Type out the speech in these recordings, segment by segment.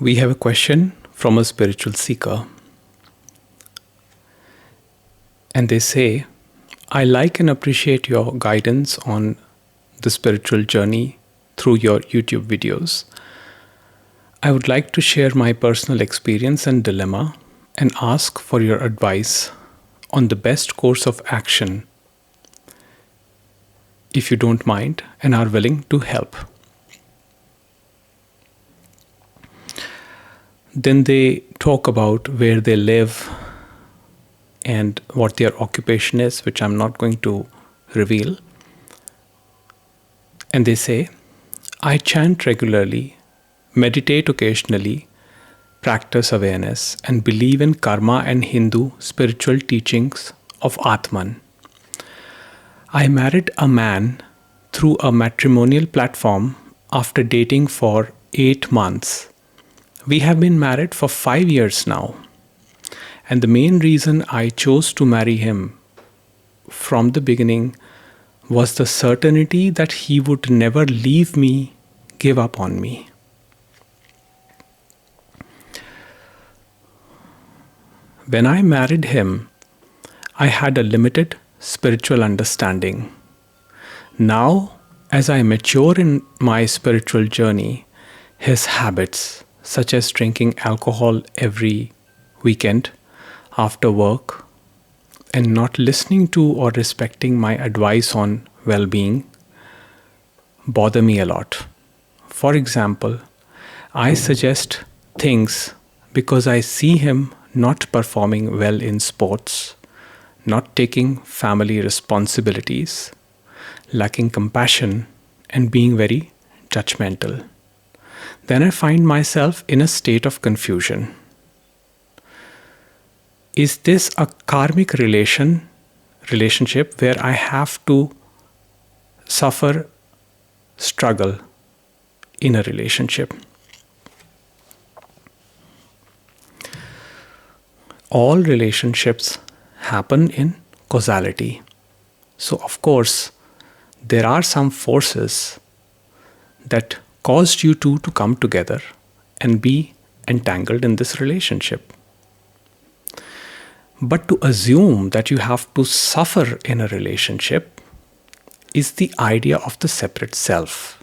We have a question from a spiritual seeker. And they say, I like and appreciate your guidance on the spiritual journey through your YouTube videos. I would like to share my personal experience and dilemma and ask for your advice on the best course of action, if you don't mind and are willing to help. Then they talk about where they live and what their occupation is, which I'm not going to reveal. And they say, I chant regularly, meditate occasionally, practice awareness, and believe in karma and Hindu spiritual teachings of Atman. I married a man through a matrimonial platform after dating for 8 months. We have been married for 5 years now. And the main reason I chose to marry him from the beginning was the certainty that he would never leave me, give up on me. When I married him, I had a limited spiritual understanding. Now, as I mature in my spiritual journey, his habits, such as drinking alcohol every weekend after work and not listening to or respecting my advice on well-being, bother me a lot. For example, I suggest things because I see him not performing well in sports, not taking family responsibilities, lacking compassion, and being very judgmental. Then I find myself in a state of confusion. Is this a karmic relationship where I have to suffer, struggle in a relationship? All relationships happen in causality. So, of course, there are some forces that caused you two to come together and be entangled in this relationship. But to assume that you have to suffer in a relationship is the idea of the separate self.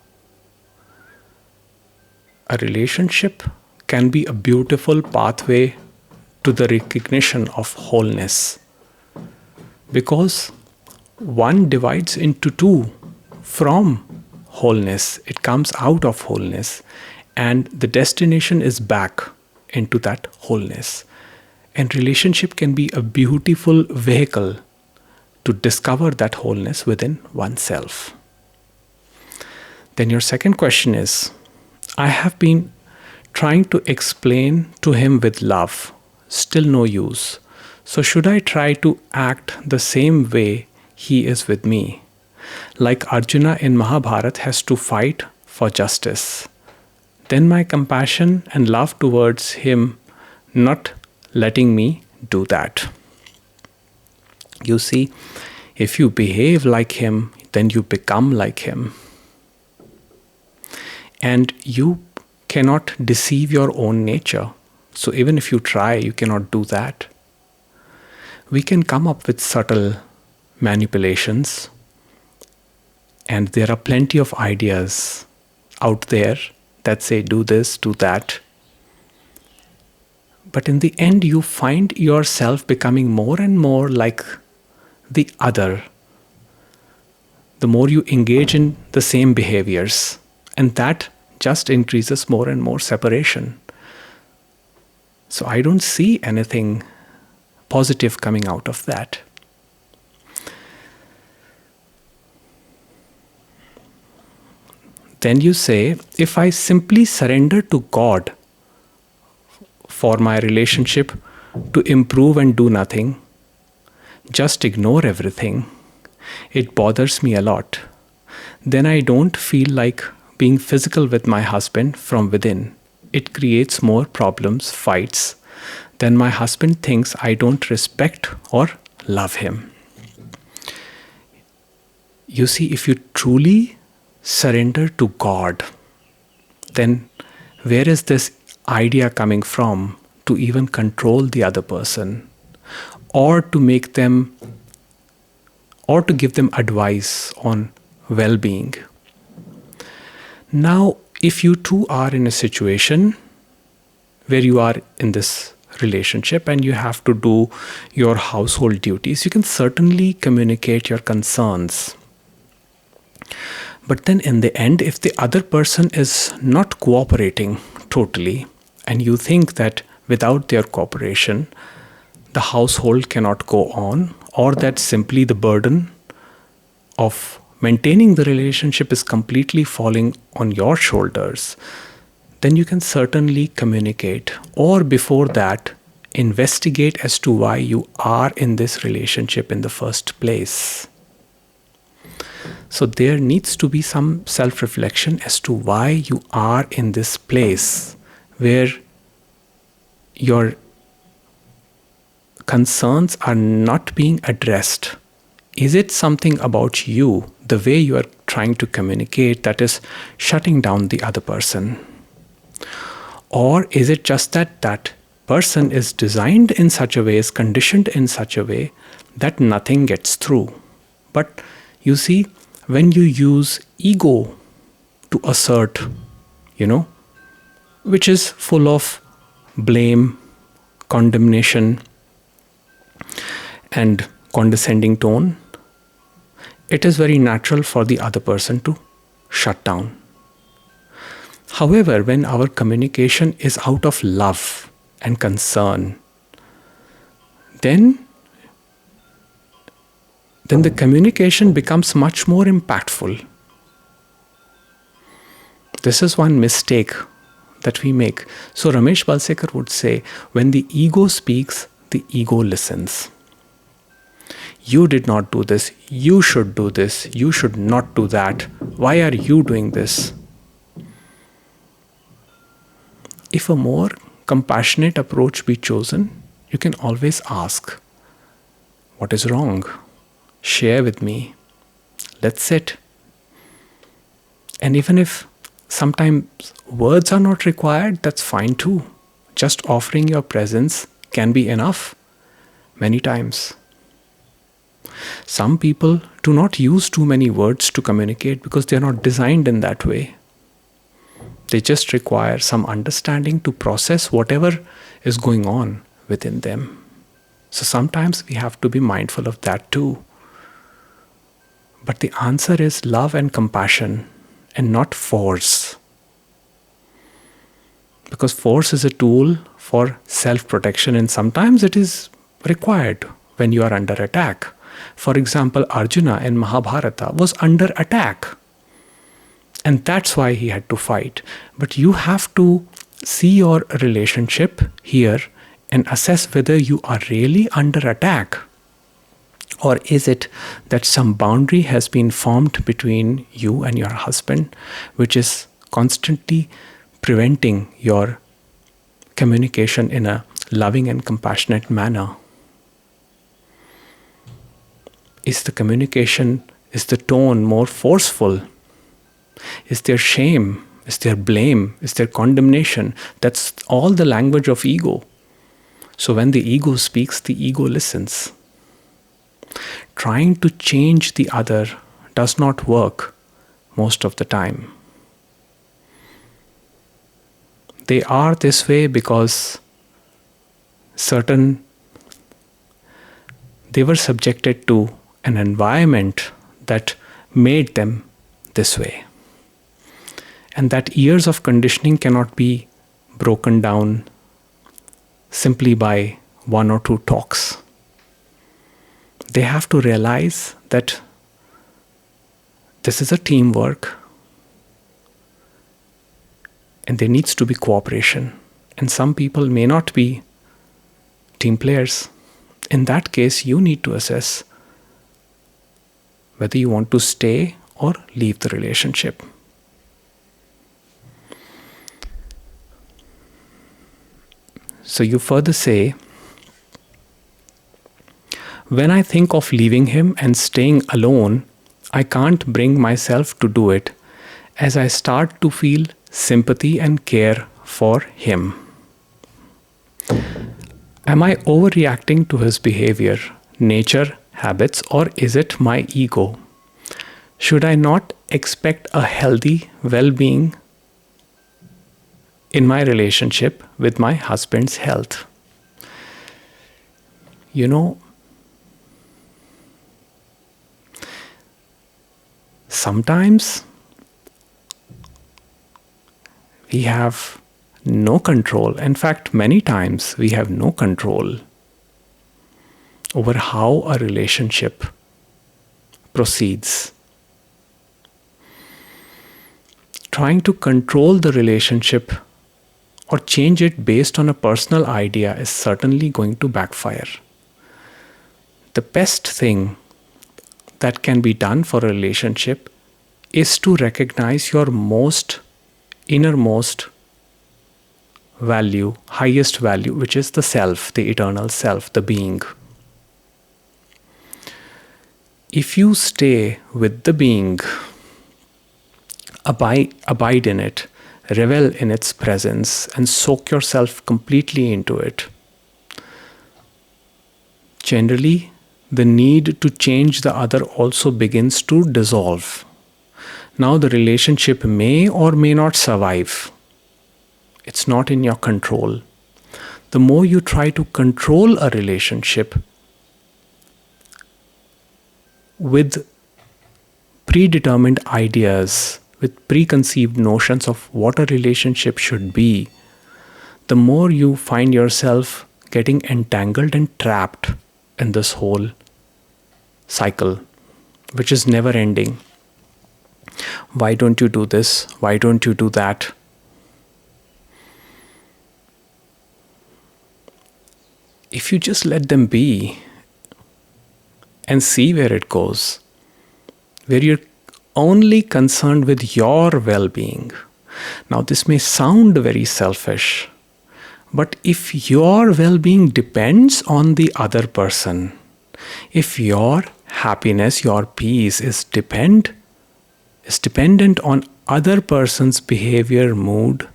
A relationship can be a beautiful pathway to the recognition of wholeness, because one divides into two from wholeness. It comes out of wholeness, and the destination is back into that wholeness. And relationship can be a beautiful vehicle to discover that wholeness within oneself. Then your second question is, I have been trying to explain to him with love, still no use. So should I try to act the same way he is with me? Like Arjuna in Mahabharata has to fight for justice. Then my compassion and love towards him not letting me do that. You see, if you behave like him, then you become like him. And you cannot deceive your own nature. So even if you try, you cannot do that. We can come up with subtle manipulations, and there are plenty of ideas out there that say do this, do that. But in the end, you find yourself becoming more and more like the other, the more you engage in the same behaviors. And that just increases more and more separation. So I don't see anything positive coming out of that. Then you say, if I simply surrender to God for my relationship to improve and do nothing, just ignore everything, it bothers me a lot. Then I don't feel like being physical with my husband from within. It creates more problems, fights. Then my husband thinks I don't respect or love him. You see, if you truly surrender to God, then where is this idea coming from to even control the other person, or to make them, or to give them advice on well-being. Now, if you two are in a situation where you are in this relationship and you have to do your household duties, you can certainly communicate your concerns. But then in the end, if the other person is not cooperating totally, and you think that without their cooperation, the household cannot go on, or that simply the burden of maintaining the relationship is completely falling on your shoulders, then you can certainly communicate, or before that, investigate as to why you are in this relationship in the first place. So there needs to be some self-reflection as to why you are in this place where your concerns are not being addressed. Is it something about you, the way you are trying to communicate, that is shutting down the other person? Or is it just that that person is designed in such a way, is conditioned in such a way that nothing gets through? But you see, when you use ego to assert, which is full of blame, condemnation, and condescending tone, it is very natural for the other person to shut down. However, when our communication is out of love and concern, then the communication becomes much more impactful. This is one mistake that we make. So Ramesh Balsekar would say, when the ego speaks, the ego listens. You did not do this. You should do this. You should not do that. Why are you doing this? If a more compassionate approach be chosen, you can always ask, what is wrong? Share with me. Let's sit. And even if sometimes words are not required, that's fine too. Just offering your presence can be enough many times. Some people do not use too many words to communicate because they are not designed in that way. They just require some understanding to process whatever is going on within them. So sometimes we have to be mindful of that too. But the answer is love and compassion, and not force. Because force is a tool for self-protection, and sometimes it is required when you are under attack. For example, Arjuna in Mahabharata was under attack. And that's why he had to fight. But you have to see your relationship here and assess whether you are really under attack. Or is it that some boundary has been formed between you and your husband, which is constantly preventing your communication in a loving and compassionate manner? Is the communication, is the tone more forceful? Is there shame? Is there blame? Is there condemnation? That's all the language of ego. So when the ego speaks, the ego listens. Trying to change the other does not work most of the time. They are this way because they were subjected to an environment that made them this way. And that years of conditioning cannot be broken down simply by one or two talks. They have to realize that this is a teamwork and there needs to be cooperation. And some people may not be team players. In that case, you need to assess whether you want to stay or leave the relationship. So you further say, when I think of leaving him and staying alone, I can't bring myself to do it, as I start to feel sympathy and care for him? Am I overreacting to his behavior, nature, habits, or is it my ego? Should I not expect a healthy well-being in my relationship with my husband's health? You know, sometimes we have no control. In fact, many times we have no control over how a relationship proceeds. Trying to control the relationship or change it based on a personal idea is certainly going to backfire. The best thing that can be done for a relationship is to recognize your innermost value, highest value, which is the self, the eternal self, the being. If you stay with the being, abide in it, revel in its presence, and soak yourself completely into it, generally, the need to change the other also begins to dissolve. Now, the relationship may or may not survive. It's not in your control. The more you try to control a relationship with predetermined ideas, with preconceived notions of what a relationship should be, the more you find yourself getting entangled and trapped in this whole cycle, which is never ending. Why don't you do this? Why don't you do that? If you just let them be and see where it goes, where you're only concerned with your well-being. Now, this may sound very selfish, but if your well-being depends on the other person, if your happiness, your peace is dependent on other person's behavior, mood,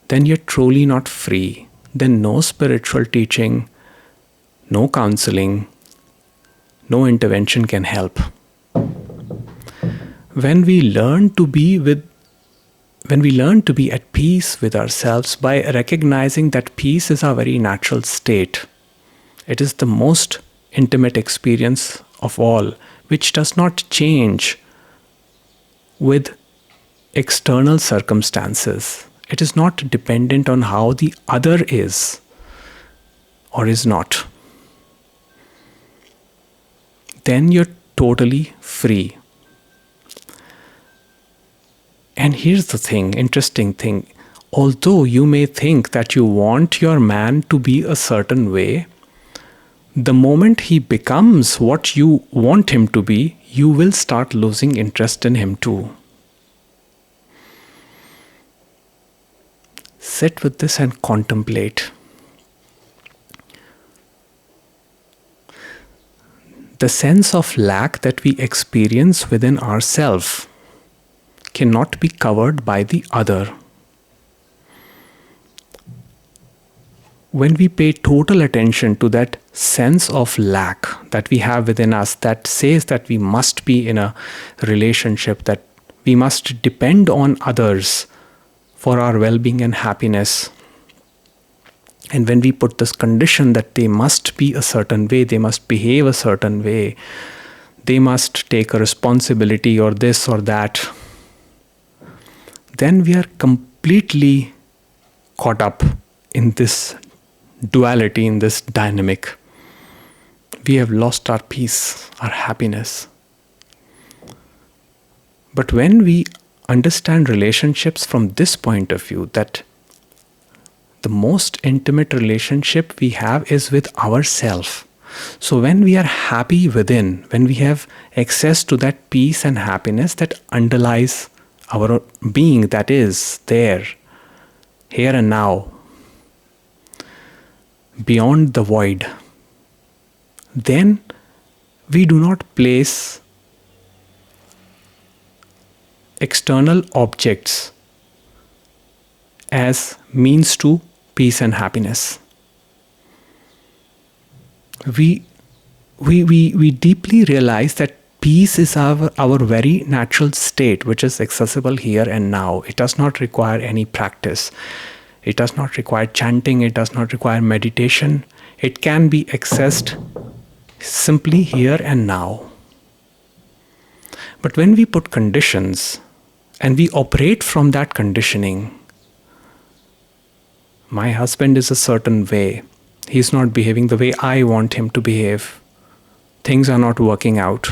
then you're truly not free. Then no spiritual teaching, no counseling, no intervention can help. When we learn to be at peace with ourselves by recognizing that peace is our very natural state, it is the most intimate experience of all, which does not change with external circumstances. It is not dependent on how the other is or is not. Then you're totally free. And here's the interesting thing. Although you may think that you want your man to be a certain way, the moment he becomes what you want him to be, you will start losing interest in him too. Sit with this and contemplate. The sense of lack that we experience within ourselves cannot be covered by the other. When we pay total attention to that sense of lack that we have within us, that says that we must be in a relationship, that we must depend on others for our well-being and happiness, and when we put this condition that they must be a certain way, they must behave a certain way, they must take a responsibility or this or that, then we are completely caught up in this duality, in this dynamic. We have lost our peace, our happiness. But when we understand relationships from this point of view, that the most intimate relationship we have is with ourselves. So when we are happy within, when we have access to that peace and happiness that underlies our being, that is there, here and now, beyond the void, then we do not place external objects as means to peace and happiness. We deeply realize that peace is our very natural state, which is accessible here and now. It does not require any practice. It does not require chanting. It does not require meditation. It can be accessed simply here and now. But when we put conditions and we operate from that conditioning, my husband is a certain way. He's not behaving the way I want him to behave. Things are not working out.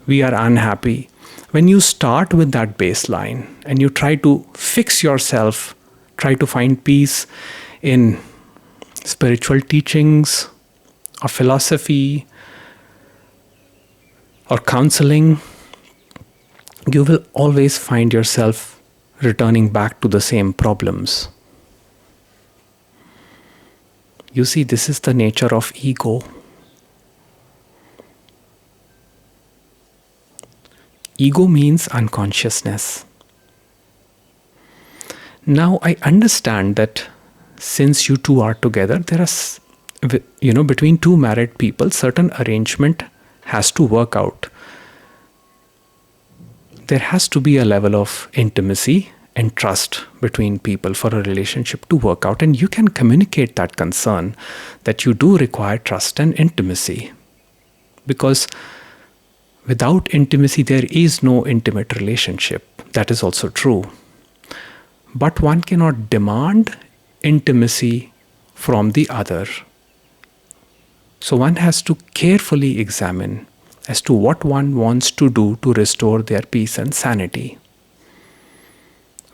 We are unhappy. When you start with that baseline and you try to fix yourself, try to find peace in spiritual teachings or philosophy or counseling, you will always find yourself returning back to the same problems. You see, this is the nature of ego. Ego means unconsciousness. Now, I understand that since you two are together, there are, between two married people, certain arrangement has to work out. There has to be a level of intimacy and trust between people for a relationship to work out. And you can communicate that concern that you do require trust and intimacy. Because without intimacy, there is no intimate relationship. That is also true. But one cannot demand intimacy from the other. So one has to carefully examine as to what one wants to do to restore their peace and sanity.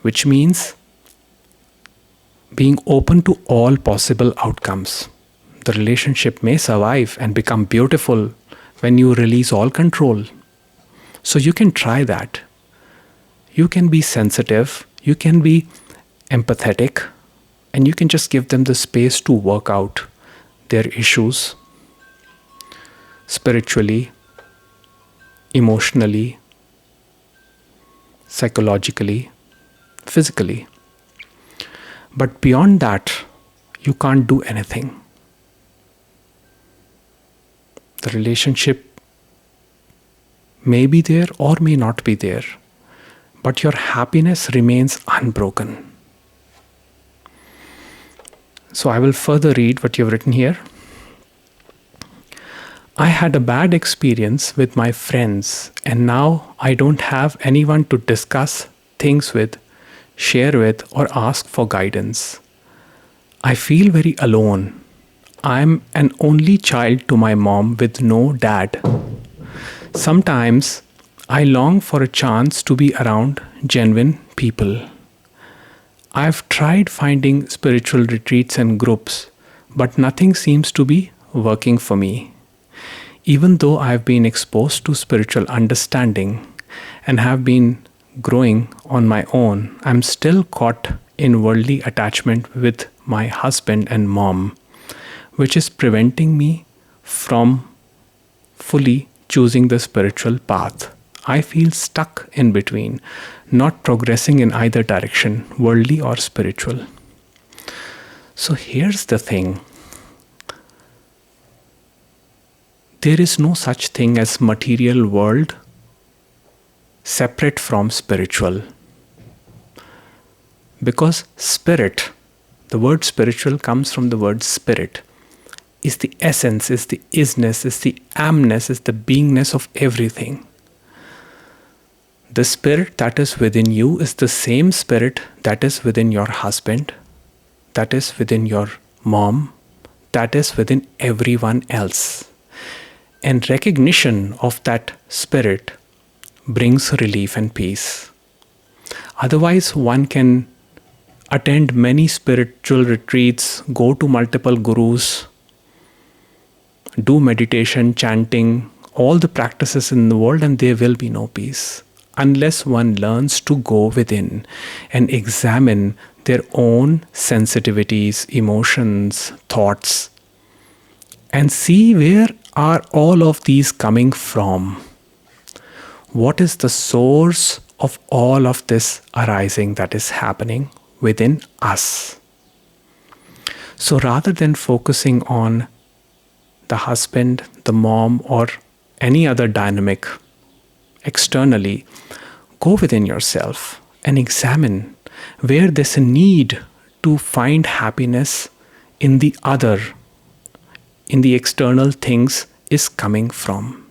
Which means being open to all possible outcomes. The relationship may survive and become beautiful when you release all control. So you can try that. You can be sensitive, you can be empathetic, and you can just give them the space to work out their issues spiritually, emotionally, psychologically, physically. But beyond that, you can't do anything. The relationship may be there or may not be there, but your happiness remains unbroken. So I will further read what you have written here. I had a bad experience with my friends, and now I don't have anyone to discuss things with, share with, or ask for guidance. I feel very alone. I'm an only child to my mom with no dad. Sometimes I long for a chance to be around genuine people. I've tried finding spiritual retreats and groups, but nothing seems to be working for me. Even though I've been exposed to spiritual understanding and have been growing on my own, I'm still caught in worldly attachment with my husband and mom, which is preventing me from fully choosing the spiritual path. I feel stuck in between, not progressing in either direction, worldly or spiritual. So here's the thing. There is no such thing as material world separate from spiritual. Because spirit, the word spiritual comes from the word spirit, is the essence, is the isness, is the amness, is the beingness of everything. The spirit that is within you is the same spirit that is within your husband, that is within your mom, that is within everyone else. And recognition of that spirit brings relief and peace. Otherwise, one can attend many spiritual retreats, go to multiple gurus, do meditation, chanting, all the practices in the world, and there will be no peace unless one learns to go within and examine their own sensitivities, emotions, thoughts, and see where are all of these coming from. What is the source of all of this arising that is happening? within us. So rather than focusing on the husband, the mom, or any other dynamic externally, go within yourself and examine where there's a need to find happiness in the other, in the external things, is coming from.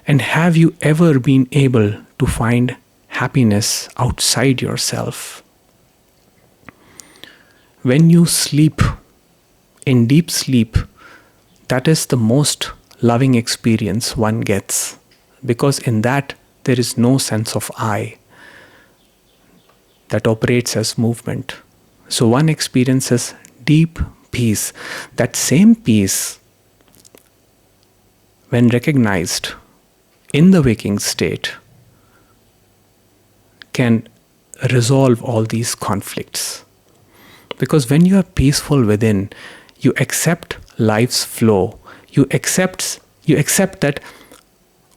And have you ever been able to find happiness outside yourself? When you sleep, in deep sleep, that is the most loving experience one gets, because in that there is no sense of I that operates as movement. So one experiences deep peace. That same peace, when recognized in the waking state, can resolve all these conflicts. Because when you are peaceful within, you accept life's flow. You accept that,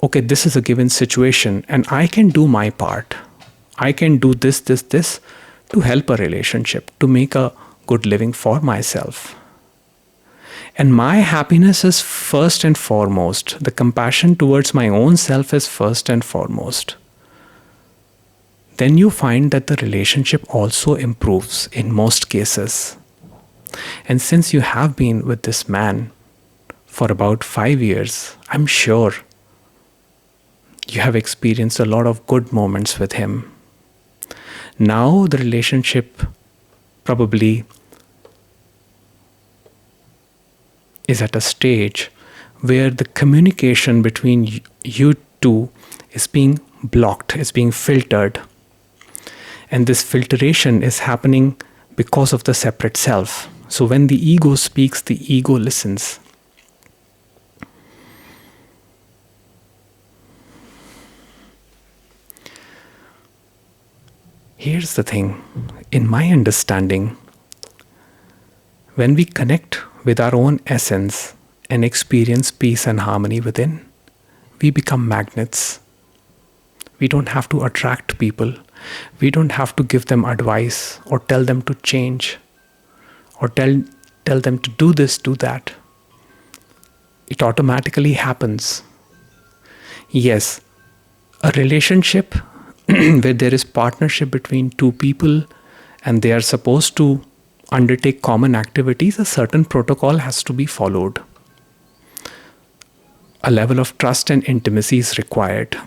okay, this is a given situation and I can do my part. I can do this to help a relationship, to make a good living for myself. And my happiness is first and foremost. The compassion towards my own self is first and foremost. Then you find that the relationship also improves in most cases. And since you have been with this man for about 5 years, I'm sure you have experienced a lot of good moments with him. Now the relationship probably is at a stage where the communication between you two is being blocked, is being filtered. And this filtration is happening because of the separate self. So when the ego speaks, the ego listens. Here's the thing. In my understanding, when we connect with our own essence and experience peace and harmony within, we become magnets. We don't have to attract people. We don't have to give them advice or tell them to change or tell them to do this, do that. It automatically happens. Yes, a relationship where there is partnership between two people and they are supposed to undertake common activities, a certain protocol has to be followed. A level of trust and intimacy is required.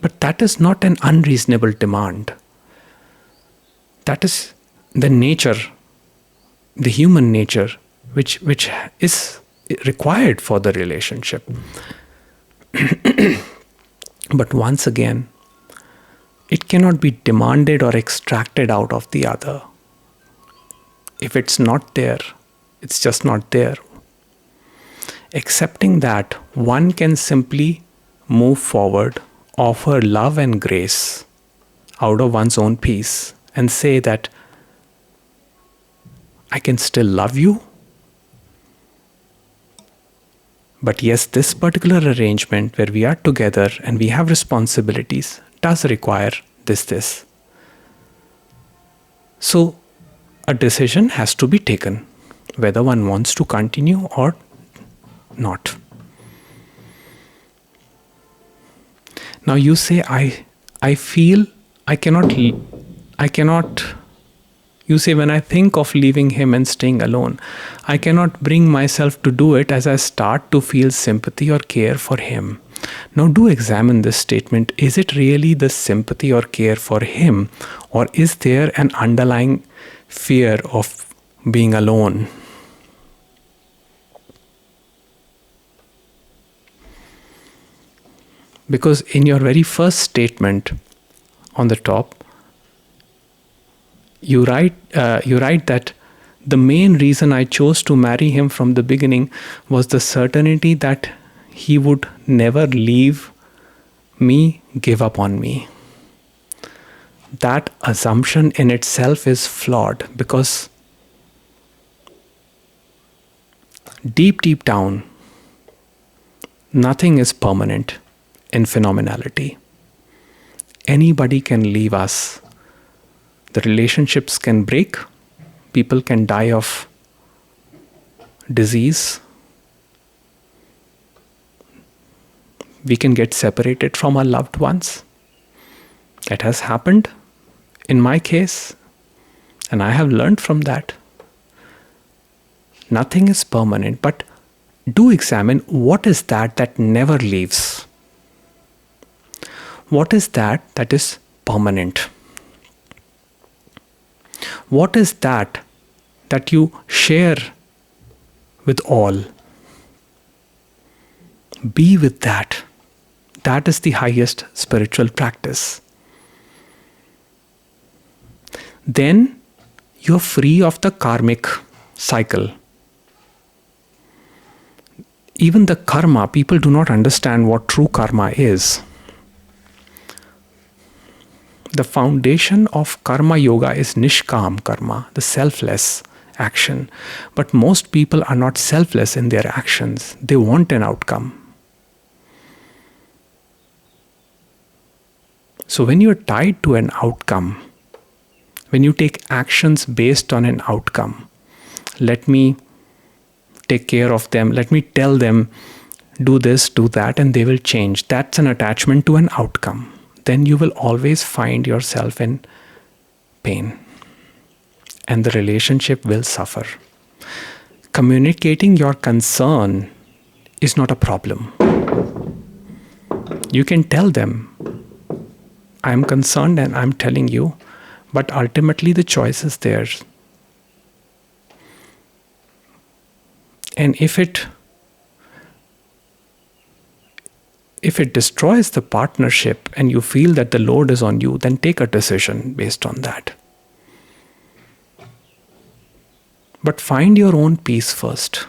But that is not an unreasonable demand. That is the nature, the human nature, which is required for the relationship. But once again, it cannot be demanded or extracted out of the other. If it's not there, it's just not there. Accepting that, one can simply move forward, offer love and grace out of one's own peace and say that I can still love you. But yes, this particular arrangement where we are together and we have responsibilities does require this. So a decision has to be taken whether one wants to continue or not. Now you say, I feel I cannot, you say, when I think of leaving him and staying alone, I cannot bring myself to do it as I start to feel sympathy or care for him. Now do examine this statement. Is it really the sympathy or care for him, or is there an underlying fear of being alone? Because in your very first statement on the top, you write that the main reason I chose to marry him from the beginning was the certainty that he would never leave me, give up on me. That assumption in itself is flawed, because deep down, nothing is permanent in phenomenality. Anybody can leave us. The relationships can break. People can die of disease. We can get separated from our loved ones. That has happened in my case, and I have learned from that. Nothing is permanent, but do examine what is that never leaves. What is that is permanent? What is that you share with all? Be with that. That is the highest spiritual practice. Then you're free of the karmic cycle. Even the karma, people do not understand what true karma is. The foundation of karma yoga is nishkam karma, the selfless action. But most people are not selfless in their actions. They want an outcome. So when you're tied to an outcome, when you take actions based on an outcome, let me take care of them, let me tell them, do this, do that, and they will change. That's an attachment to an outcome. Then you will always find yourself in pain, and the relationship will suffer. Communicating your concern is not a problem. You can tell them, I'm concerned and I'm telling you, but ultimately the choice is theirs. And if it destroys the partnership and you feel that the load is on you, then take a decision based on that. But find your own peace first.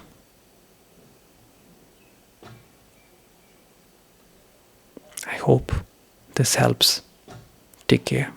I hope this helps. Take care.